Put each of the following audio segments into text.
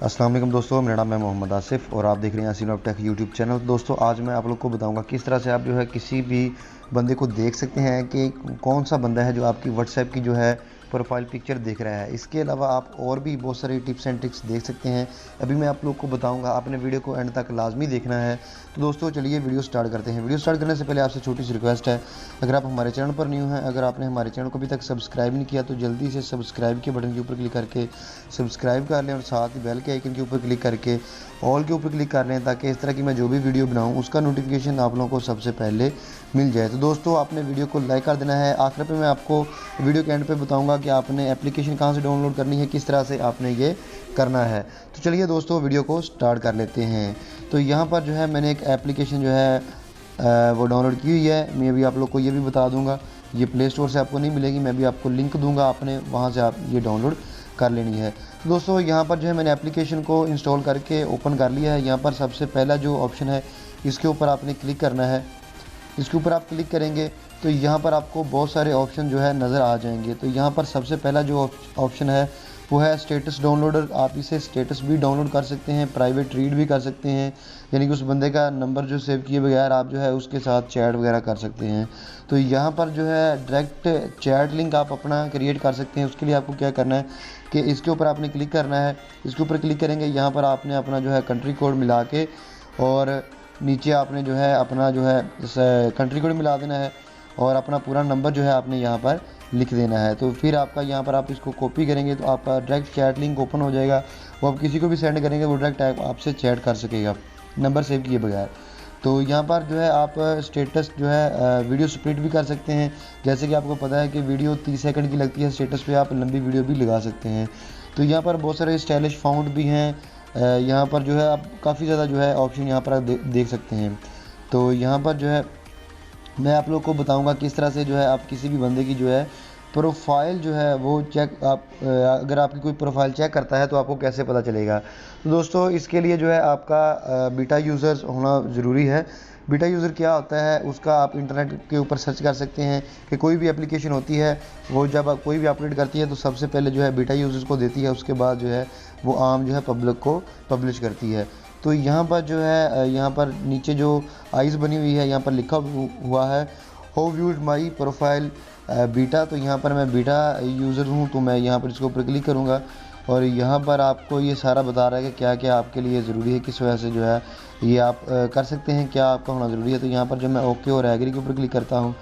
अस्सलाम वालेकुम दोस्तों, मेरा नाम है मोहम्मद आसिफ़ और आप देख रहे हैं यासीन टेक यूट्यूब चैनल। दोस्तों आज मैं आप लोग को बताऊंगा किस तरह से आप जो है किसी भी बंदे को देख सकते हैं कि कौन सा बंदा है जो आपकी व्हाट्सएप की जो है प्रोफाइल पिक्चर देख रहा है। इसके अलावा आप और भी बहुत सारी टिप्स एंड ट्रिक्स देख सकते हैं, अभी मैं आप लोग को बताऊंगा। आपने वीडियो को एंड तक लाजमी देखना है। तो दोस्तों चलिए वीडियो स्टार्ट करते हैं। वीडियो स्टार्ट करने से पहले आपसे छोटी सी रिक्वेस्ट है, अगर आप हमारे चैनल पर न्यू हैं, अगर आपने हमारे चैनल को अभी तक सब्सक्राइब नहीं किया तो जल्दी से सब्सक्राइब के बटन के ऊपर क्लिक करके सब्सक्राइब कर लें और साथ ही बेल के आइकन के ऊपर क्लिक करके ऑल के ऊपर क्लिक कर लें, ताकि इस तरह की मैं जो भी वीडियो बनाऊं उसका नोटिफिकेशन आप लोगों को सबसे पहले मिल जाए। तो दोस्तों आपने वीडियो को लाइक कर देना है। आखिर पे मैं आपको वीडियो के एंड पे बताऊंगा कि आपने एप्लीकेशन कहां से डाउनलोड करनी है, किस तरह से आपने ये करना है। तो चलिए दोस्तों वीडियो को स्टार्ट कर लेते हैं। तो यहाँ पर जो है मैंने एक एप्लीकेशन जो है वो डाउनलोड की हुई है। मैं अभी आप लोग को ये भी बता दूँगा, ये प्ले स्टोर से आपको नहीं मिलेगी, मैं भी आपको लिंक दूँगा, आपने वहाँ से आप ये डाउनलोड कर लेनी है। तो दोस्तों यहाँ पर जो है मैंने एप्लीकेशन को इंस्टॉल करके ओपन कर लिया है। यहाँ पर सबसे पहला जो ऑप्शन है इसके ऊपर आपने क्लिक करना है। इसके ऊपर आप क्लिक करेंगे तो यहाँ पर आपको बहुत सारे ऑप्शन जो है नज़र आ जाएंगे। तो यहाँ पर सबसे पहला जो ऑप्शन है वो है स्टेटस डाउनलोडर। आप इसे स्टेटस भी डाउनलोड कर सकते हैं, प्राइवेट रीड भी कर सकते हैं, यानी कि उस बंदे का नंबर जो सेव किए बगैर आप जो है उसके साथ चैट वगैरह कर सकते हैं। तो यहाँ पर जो है डायरेक्ट चैट लिंक आप अपना क्रिएट कर सकते हैं। उसके लिए आपको क्या करना है कि इसके ऊपर आपने क्लिक करना है। इसके ऊपर क्लिक करेंगे, यहाँ पर आपने अपना जो है कंट्री कोड मिला के और नीचे आपने जो है अपना जो है कंट्री कोड मिला देना है और अपना पूरा नंबर जो है आपने यहाँ पर लिख देना है। तो फिर आपका यहाँ पर आप इसको कॉपी करेंगे तो आपका डायरेक्ट चैट लिंक ओपन हो जाएगा। वो आप किसी को भी सेंड करेंगे वो डायरेक्ट आपसे चैट कर सकेगा नंबर सेव किए बगैर। तो यहाँ पर जो है आप स्टेटस जो है वीडियो स्प्लिट भी कर सकते हैं। जैसे कि आपको पता है कि वीडियो 30 सेकंड की लगती है, स्टेटस पे आप लंबी वीडियो भी लगा सकते हैं। तो यहाँ पर बहुत सारे स्टाइलिश फाउंड भी हैं। यहाँ पर जो है आप काफ़ी ज़्यादा जो है ऑप्शन यहाँ पर देख सकते हैं। तो यहाँ पर जो है मैं आप लोग को बताऊंगा किस तरह से जो है आप किसी भी बंदे की जो है प्रोफाइल जो है वो चेक आप अगर आपकी कोई प्रोफाइल चेक करता है तो आपको कैसे पता चलेगा। तो दोस्तों इसके लिए जो है आपका बीटा यूज़र होना ज़रूरी है। बीटा यूज़र क्या होता है उसका आप इंटरनेट के ऊपर सर्च कर सकते हैं कि कोई भी एप्लीकेशन होती है वो जब कोई भी अपडेट करती है तो सबसे पहले जो है बीटा यूज़र्स को देती है, उसके बाद जो है वो आम जो है पब्लिक को पब्लिश करती है। तो यहाँ पर जो है यहाँ पर नीचे जो आइज़ बनी हुई है यहाँ पर लिखा हुआ है how viewed my profile beta. तो यहाँ पर मैं बीटा यूज़र हूँ, तो मैं यहाँ पर इसके ऊपर क्लिक करूँगा और यहाँ पर आपको ये सारा बता रहा है कि क्या क्या आपके लिए ज़रूरी है, किस वजह से जो है ये आप कर सकते हैं, क्या आपका होना ज़रूरी है। तो यहाँ पर जब मैं ओके और एग्री के ऊपर क्लिक करता हूँ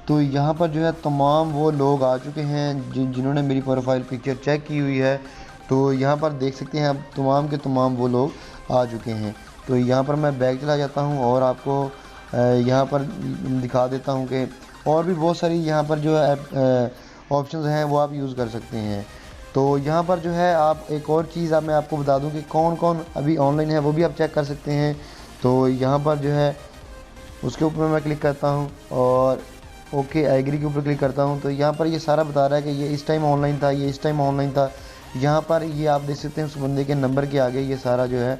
तो यहाँ पर जो है तमाम वो लोग आ चुके हैं जिन्होंने मेरी प्रोफाइल पिक्चर चेक की हुई है। तो यहाँ पर देख सकते हैं अब तमाम के तमाम वो लोग आ चुके हैं। तो यहाँ पर मैं बैक चला जाता हूँ और आपको यहाँ पर दिखा देता हूँ कि और भी बहुत सारी यहाँ पर जो है ऑप्शंस हैं वो आप यूज़ कर सकते हैं। तो यहाँ पर जो है आप एक और चीज़ मैं आपको बता दूँ कि कौन कौन अभी ऑनलाइन है वो भी आप चेक कर सकते हैं। तो यहाँ पर जो है उसके ऊपर मैं क्लिक करता हूँ और ओके एग्री के ऊपर क्लिक करता हूँ। तो यहाँ पर ये सारा बता रहा है कि ये इस टाइम ऑनलाइन था, ये इस टाइम ऑनलाइन था। यहाँ पर ये आप देख सकते हैं उस बंदे के नंबर के आगे ये सारा जो है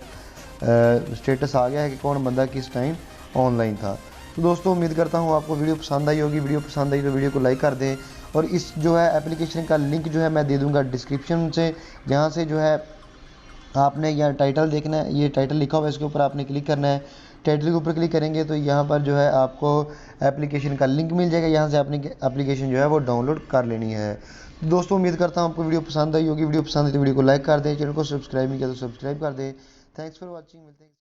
स्टेटस आ गया है कि कौन बंदा किस टाइम ऑनलाइन था। तो दोस्तों उम्मीद करता हूँ आपको वीडियो पसंद आई होगी। वीडियो पसंद आई तो वीडियो को लाइक कर दें और इस जो है एप्लीकेशन का लिंक जो है मैं दे दूँगा डिस्क्रिप्शन से, जहाँ से जो है आपने यहाँ टाइटल देखना है, ये टाइटल लिखा हुआ है इसके ऊपर आपने क्लिक करना है। टाइटल के ऊपर क्लिक करेंगे तो यहाँ पर जो है आपको एप्लीकेशन का लिंक मिल जाएगा, यहाँ से अपनी एप्लीकेशन जो है वो डाउनलोड कर लेनी है। तो दोस्तों उम्मीद करता हूँ आपको वीडियो पसंद आई होगी। वीडियो पसंद आई तो वीडियो को लाइक कर दें, चैनल को सब्सक्राइब नहीं किया तो सब्सक्राइब कर दें। Thanks for watching. मिलते हैं।